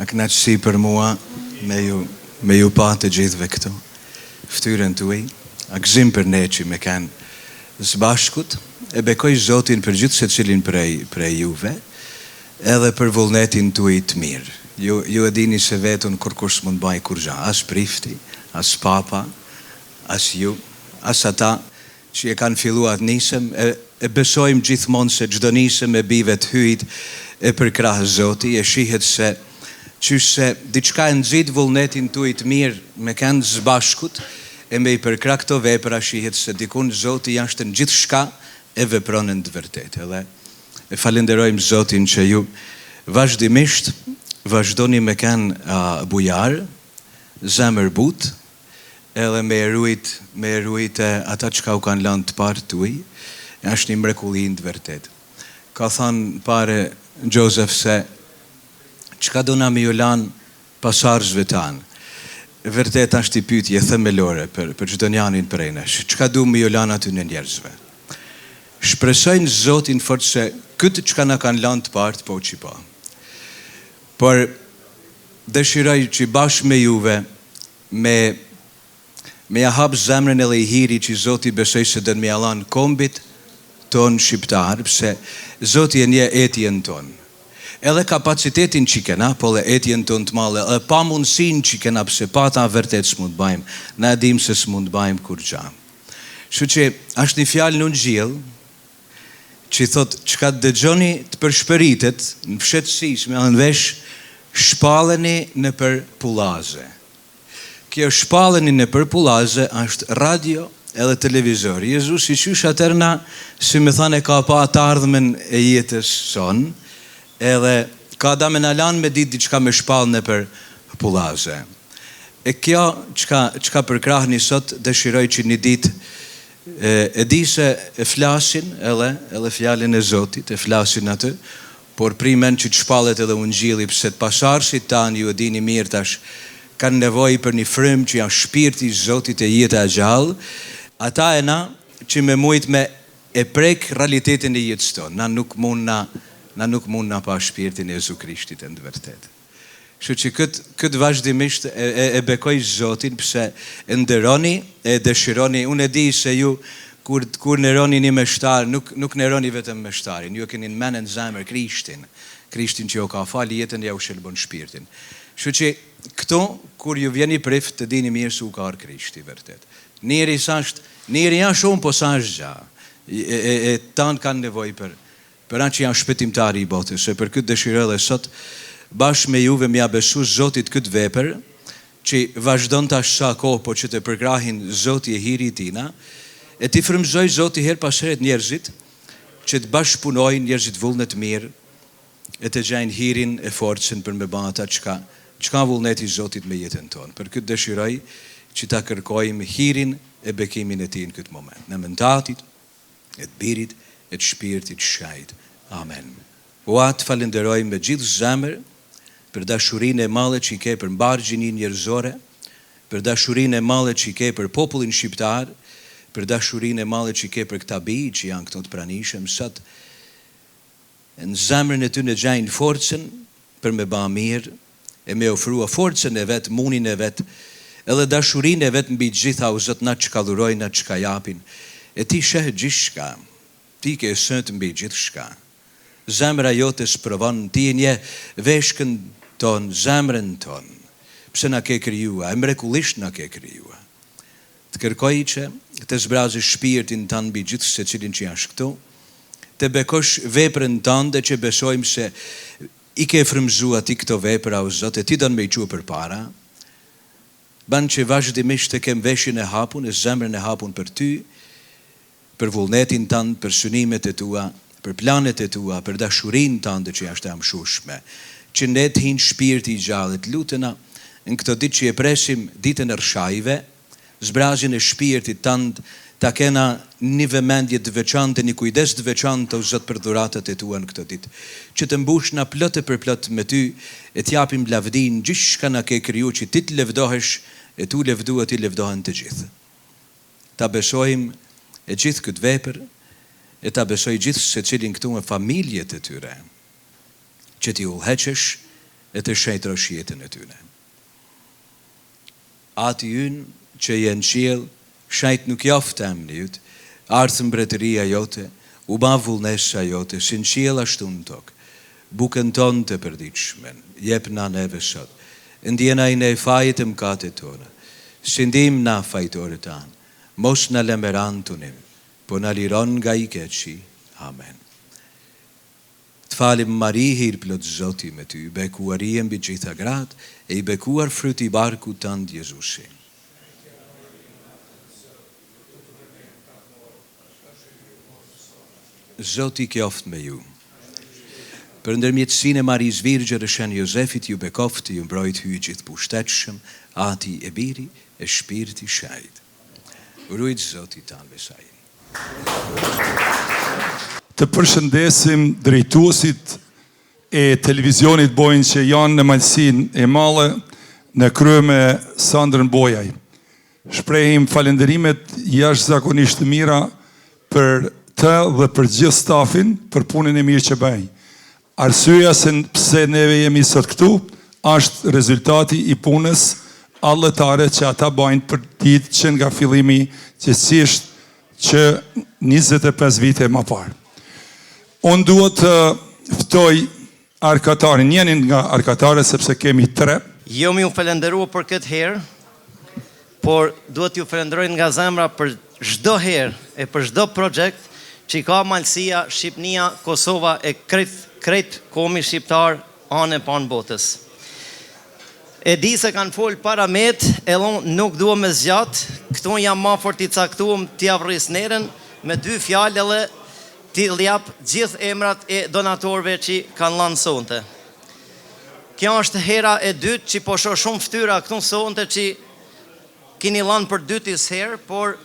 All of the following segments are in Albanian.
kënaqësi për mua me ju pa të gjithve këtu, ftyrën tuaj, a gëzim për ne që me kanë së bashkut, e bekoj Zotin për gjithë secilin prej juve, edhe për vullnetin tuaj të mirë. Ju e dini se vetën kur s'mund baj kur gja, as prifti, as papa, as ju, as ata që e kanë filluar nisëm, e besojmë gjithmonë se çdo nisëm e bive të hyjt e për krahë Zoti, e shihet se qyse diçka e nxit vullnetin tuaj të mirë me kanë së bashkut, e me i përkrah këto vepra shihet se dikun Zoti jashtë në gjithë shka e vepron në të vërtetë. Edhe e falenderojmë Zotin që ju vazhdimisht vazhdoni me kanë bujar, zemër but, edhe me erujt ata që ka u kanë lanë të parë tuaj, është një mrekulli në të vërtetë. Ka thënë pare Joseph se çka do na me ju lanë pasardhësve tanë. Vërtet është i pyetje themelore për çdo njanin prej nesh. Çka du me ju lanë aty në njerëzve? Shpresojnë Zotin fort se këtë çka na kanë lanë të parë po që po. Por dëshiroj që bashkë me juve me ja hap zemrën e lejhiri që Zoti besoj se dën me jalan kombit ton shqiptar, pse Zoti e nje etjen ton. Edhe kapacitetin që kena, po dhe etjen ton të male, edhe pa mundësin që kena, pse pa ta vërtet s'mund bajmë, na dim se s'mund bajmë kur gja. Shu që është një fjalë në gjillë, që thot, që ka dëgjoni të përshpëritet, në fshetësis, me në vesh, shpaleni në për pulaze. Kjo shpaleni në për pulaze është radio edhe televizor. Jezus i qysh atërna, si me thane ka pa të ardhmen e jetës son, edhe ka da me nalan me ditë diçka me shpal në për pulaze. E kjo qka përkrah një sot, dëshiroj që një ditë e di se e flasin edhe fjallin e Zotit, e flasin atë, por primen që të shpalet edhe unë gjili, pëse të pasarësit tanë, ju e dini mirë tash, kanë nevoj për një frym që janë shpirti Zotit e jetë e gjallë, ata e na që me mujt me e prek realitetin e jetës tonë, na nuk mund na pa shpirtin e Jezu Krishtit e në vërtetë. Kështu që këtë vazhdimisht e bekoj Zotin, pëse e ndëroni, e dëshironi, unë e di se ju, kur nëroni një meshtar, nuk nëroni vetëm meshtarin, ju e keni në menën zemër Krishtin që jo ka fali jetën, ja u shëlbon shpirtin. Kështu që këto, kur ju vjeni prift, të dini mirë se u ka arë Krishti, vërtet. Njeri janë shumë, po sa është gja, e tanë kanë nevoj për anë që janë shpëtimtari i botës, se për këtë dëshirë dhe sot, bashkë me juve mja besu Zotit këtë vepër, që vazhdon të ashtë sa kohë, po që të përkrahin Zoti e hiri tina, e ti frymëzoj Zoti her pas heret njerëzit, që të bashkëpunojnë njerëzit vullnet mirë, e të gjajnë hirin e forcën për me bata qka vullneti Zotit me jetën tonë. Për këtë dëshiroj që ta kërkojmë hirin e bekimin e ti në këtë moment. Në mentatit, e të birit, e të shpirtit shajt. Amen. Ua të falenderojmë me gjithë zemër për dashurin e male që i ke për mbarë gjinin njerëzore, për dashurin e male që i ke për popullin shqiptar, për dashurin e male që i ke për këta bi që janë këto të pranishëm, sot në zemrën e ty në gjajnë forcen për me ba mirë, e me ofrua forcen e vetë, munin e vetë, edhe dashurin e vetë mbi gjitha u zot na që ka dhurojnë, na që ka japin, e ti shëhë gjithë shka, ti ke sëntë mbi gjithë shka. Zemra jote sprovon, ti e nje veshkën ton, zemrën ton, pse na ke kryua, e mrekullisht na ke kryua. Të kërkoj që të zbrazë shpirtin tanë mbi gjithë se cilin që janë shkëtu, të bekosh veprën tanë dhe që besojmë se i ke frymëzua ti këto vepra o Zotë, ti donë me i qua për para, banë që vazhdimisht të kem veshin e hapun, e zemrën e hapun për ty, për vullnetin tanë, për synimet e tua, për planet e tua, për dashurin tanë dhe që jashtë e amshushme, që ne të hinë shpirti i gjallët, lutëna në këto ditë që e presim ditën e rshajve, zbrazin e shpirtit tanë, ta kena një vëmendje të veçantë, një kujdes të veçantë të Zot për dhuratat e tua në këtë ditë, që të mbush na plot e për plot me ty, e t'japim lavdin, gjithë shka na ke kriju, që ti të levdohesh, e tu levdu e ti levdohen të gjithë. Ta besojmë e gjithë këtë vepër, e ta besoj gjithë se cilin këtu me familjet e tyre, që ti ullheqesh e të shejtrosh jetën e tyne. Ati ynë që jenë qiell, shajt nuk jaftë emni jytë, ardhë mbretëria jote, u ba vullnesha jote, si në qiell ashtu në tokë. Bukën tonë të përditshmen, jep na neve sot, ndjena i ne fajit e mkate tona, si ndim na fajtore tanë, mos në lemeran të nim, po në liron nga i keqi. Amen. Të falim Mari, hir plot Zoti me ty, bekuarien mbi gjitha gratë, e i bekuar fruti i barku tënd Jezusi. Zoti qoftë me ju. Për ndërmjetësinë e Marisë Virgje dhe Shën Jozefit ju bekoftë, ju mbrojt hyj gjithë pushtetshëm, Ati e Biri e Shpirti Shajt. Rujt Zoti tanë besajin. Të përshëndesim drejtuesit e televizionit Bojnë që janë në malësin e male në krye me Sandrën Bojaj. Shprehim falenderimet jashtëzakonisht të mira për të dhe për gjithë stafin për punën e mirë që bëjnë. Arsyeja se pse neve jemi sot këtu është rezultati i punës allëtare që ata bëjnë për ditë që nga fillimi qësisht që 25 vite më parë. Unë duhet të ftoj arkatarin, njenin nga arkatare sepse kemi 3. Jo mi u falenderua për këtë herë, por duhet ju falenderoj nga zemra për çdo herë e për çdo projekt që ka Malësia, Shqipnia, Kosova e krejt komi shqiptar anë e panë botës. E di se kanë folë para met, edhe nuk dua me zgjatë, këtu jam ma fort i caktuar t'ia vris nerën me 2 fjalë edhe t'i ljap gjithë emrat e donatorëve që kanë lanë sonte. Kjo është hera e dytë që po shoh shumë fytyra këtu sonte që keni lanë për dytis herë, por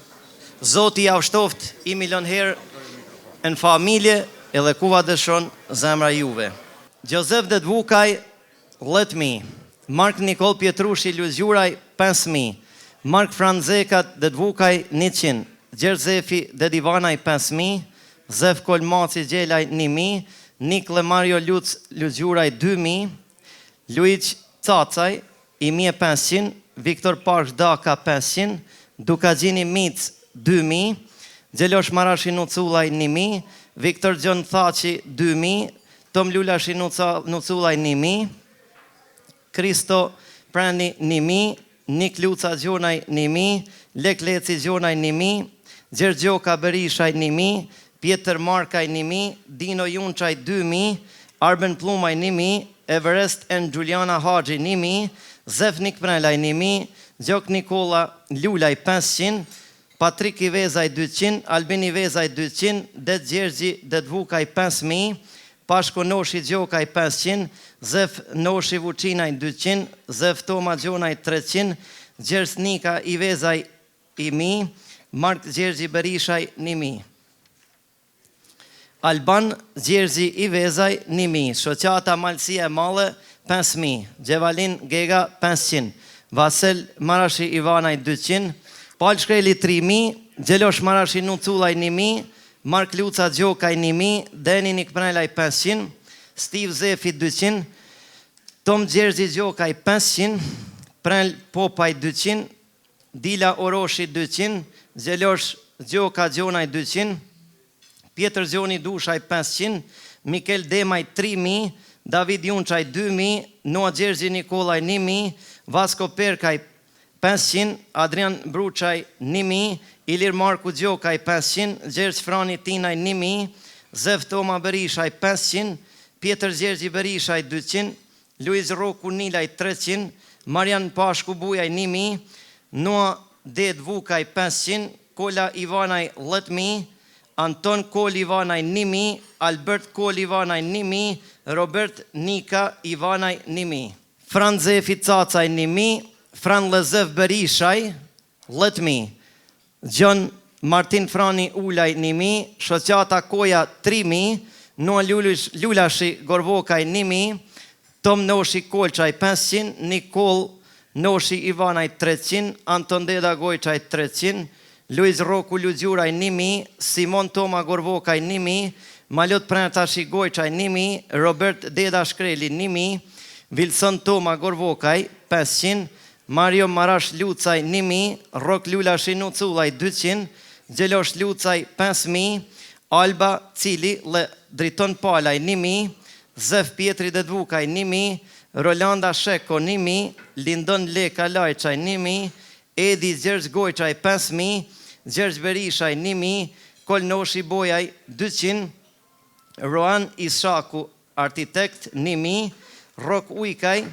Zoti ja shtoft 1 milion herë në familje edhe kuva dëshon zemra juve. Gjozef Dedvukaj, let me. Mark Nikol Pietrushi Luzjuraj 5.000, Mark Franzekat Dedvukaj 100, Gjerzefi Dedivanaj 5.000, Zef Kolmaci Gjelaj 1.000, Nikle Mario Luc Luzjuraj 2.000, Luiq Cacaj 1.500, Viktor Park Daka 500, Dukagjini Mic 2.000, Gjelosh Marashi Nuculaj 1.000, Viktor Gjon Thaci 2.000, Tom Lulashi Nuculaj 1.000, Kristo Prani 1.000, Nik Luca Gjonaj 1.000, Lek Leci Gjonaj 1.000, Gjergjoka Berishaj 1.000, Pjetër Markaj 1.000, Dino Junçaj 2.000, Arben Plumaj 1.000, Everest and Juliana Haxhi 1.000, Zefnik Prelaj 1.000, Gjok Nikola Lulaj 500, Patrik Ivezaj 200, Albin Ivezaj 200, Det Gjergji Dedvukaj 5.000, Pashko Noshi Gjokaj 500, Zef Noshi Vuçinaj 200, Zef Toma Gjonaj 300, Gjersnika Ivezaj 1.000, Mark Gjergji Berishaj 1.000. Alban Gjergji Ivezaj 1.000, Shoqata Malësia e Male 5.000, Gjevalin Gega 500, Vasel Marashi Ivanaj 200, Pal Shkreli 3.000, Gjelosh Marashi Nuculaj 1.000, Mark Luca Gjokaj 1.000, Deni Nikprenelaj 500, Steve Zefi 200, Tom Gjergji Gjokaj 500, Prenel Popaj 200, Dila Oroshi 200, Gjelosh Gjoka Gjonaj 200, Pjetër Gjoni Dushaj 500, Mikel Demaj 3.000, David Junçaj 2.000, Noa Gjergji Nikolaj 1.000, Vasko Perkaj 500, Adrian Bruçaj 1.000, Ilir Marku Gjokaj 500, Gjergj Frani Tinaj 1.000, Zef Toma Berishaj 500, Pjetër Gjergji Berishaj 200, Luiz Roku Nilaj 300, Marian Pashku Bujaj 1.000, Noa Dedvukaj 500, Kola Ivanaj 10.000, Anton Kol Ivanaj 1.000, Albert Kol Ivanaj 1.000, Robert Nika Ivanaj 1.000, Fran Zefi Cacaj 1.000, Fran Lezef Berishaj 10.000, John Martin Frani Ulaj 1.000, Shoqata Koja 3.000, Noa Lulashi Gorvokaj 1.000, Tom Noshi Kolçaj 500, Nikol Noshi Ivanaj 300, Anton Deda Gojçaj 300, Luiz Roku Luzjuraj 1.000, Simon Toma Gorvokaj 1.000, Malot Prenatashi Gojçaj 1.000, Robert Deda Shkreli 1.000, Vilson Toma Gorvokaj 500, Mario Marash Lucaj 1000, Rok Lula Shinu Culaj 200, Gjelosh Lucaj 5000, Alba Cili le Driton Palaj 1000, Zef Pietri Dedvukaj 1000, Rolanda Sheko 1000, Lindon Leka Lajçaj 1000, Edi Gjergj Gojçaj 5000, Gjergj Berishaj 1000, Kolnoshi Bojaj 200, Roan Ishaku Architekt 1000, Rok Ujkaj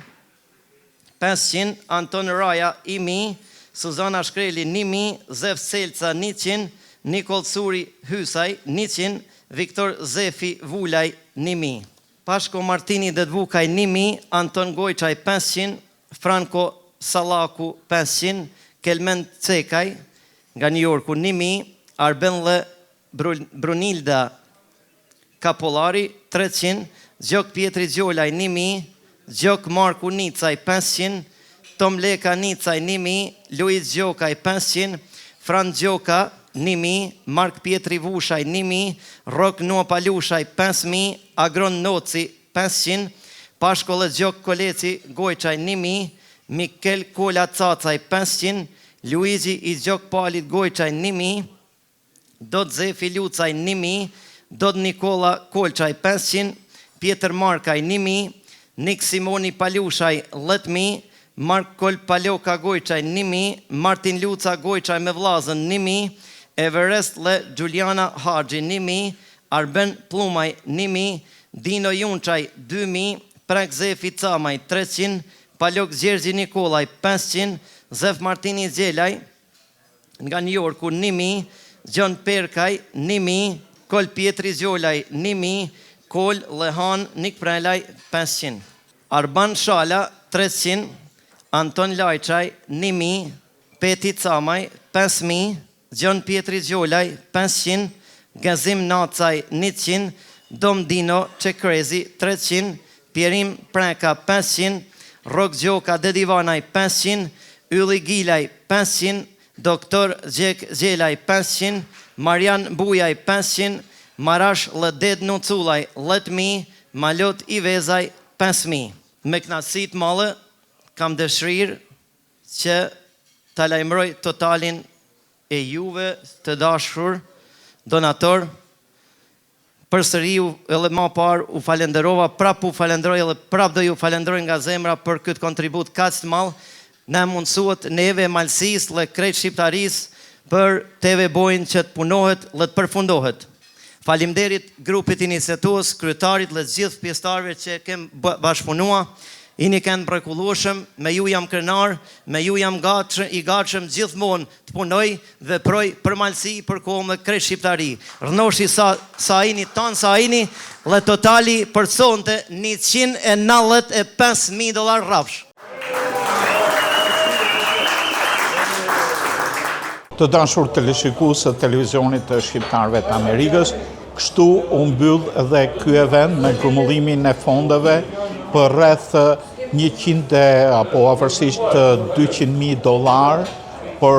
500, Anton Raja 1000, Suzana Shkreli 1000, Zef Selca 100, Nikol Suri Hysaj 100, Viktor Zefi Vulaj 1000. Pashko Martini Dedvukaj 1000, Anton Gojçaj 500, Franco Salaku 500, Kelmen Cekaj nga New Yorku 1000, Arbenle Brunilda Kapolari 300, Gjok Pietri Gjolaj 1000, Gjok Marku Nicaj 500, Tom Leka Nicaj 1000, Luiz Gjokaj 500, Fran Gjoka 1000, Mark Pietri Vushaj 1000, Rok Noa Palushaj 5000, Agron Noci 500, Pashkolle Gjok Koleci Gojçaj 1000, Mikel Kola Cacaj 500, Luigi i Gjok Palit Gojçaj 1000, Dod Zefi Lucaj 1000, Dod Nikola Kolçaj 500, Pjetër Markaj 1000, Nik Simoni Palushaj 1000, Mark Kol Paloka Gojçaj 1000, Martin Luca Gojçaj me vllazën 1000, Everest le Giuliana Haxhi 1000, Arben Plumaj 1000, Dino Junçaj 2000, Prek Zefi Camaj 300, Palok Gjergji Nikolaj 500, Zef Martini Gjelaj nga New Yorku 1000, Gjon Perkaj 1000, Kol Pietri Gjolaj 1000, Kol Lehan Nik Prelaj 500, Arban Shala 300, Anton Lajçaj 1000, Peti Camaj 5000, Gjon Pietri Gjolaj 500, Gazim Nacaj 100, Dom Dino Çekrezi 300, Pjerim Preka 500, Rok Gjoka Dedivanaj 500, Ylli Gilaj 500, Doktor Gjek Gjelaj 500, Marian Bujaj 500, Marash Lëdet Nuculaj 1000, Malot Ivezaj 5000. Me knatësi të madhe kam dëshirë që ta lajmëroj totalin e juve të dashur donator. Përsëri edhe më parë u falenderova, prap u falenderoj edhe prap do ju falenderoj nga zemra për këtë kontribut kaq të madh. Na mundsuat neve malësisë dhe krejt shqiptarisë për TV Bojnë që të punohet dhe të përfundohet. Faleminderit grupit iniciatues, kryetarit dhe gjithë pjesëtarëve që kem bashkëpunua. Jeni kanë mrekullueshëm, me ju jam krenar, me ju jam i gatshëm gjithmonë të punoj dhe proj për malësi, për kohë dhe krejt shqiptari. Rënoshi sa ini ton, sa ini, dhe totali përconte $195,000 rrafsh. Të dashur teleshikues të televizionit të shqiptarëve të Amerikës, kështu u mbyll edhe ky event me grumbullimin e fondeve për rreth 100 apo afërsisht $200,000 për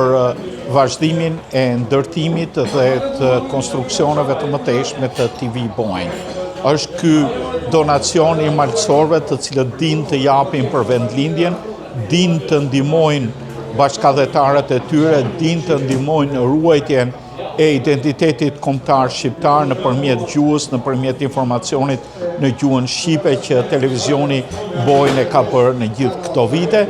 vazhdimin e ndërtimit dhe të konstruksioneve të mëtejshme të TV Bojnë. Është ky donacion i malësorëve të cilët din të japin për vendlindjen, din të ndihmojnë bashkëdhetarët e tyre, din të ndihmojnë ruajtjen e identitetit kombëtar shqiptar nëpërmjet gjuhës, nëpërmjet informacionit në gjuhën shqipe që televizioni Bojnë e ka bërë në gjithë këto vite.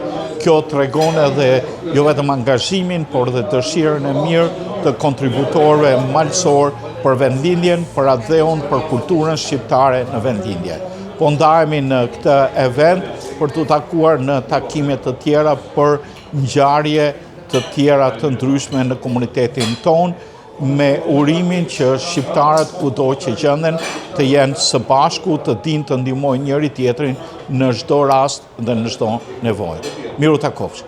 Kjo tregon edhe jo vetëm angazhimin, por dhe dëshirën e mirë të kontributorëve malësor për vendlindjen, për atë dheun, për kulturën shqiptare në vendlindje. Po ndahemi në këtë event për të takuar në takime të tjera për ngjarje të tjera të ndryshme në komunitetin tonë, me urimin që shqiptarët kudo që gjenden të jenë së bashku, të dinë të ndihmojnë njëri tjetrin në çdo rast dhe në çdo nevojë. Miru takofshi.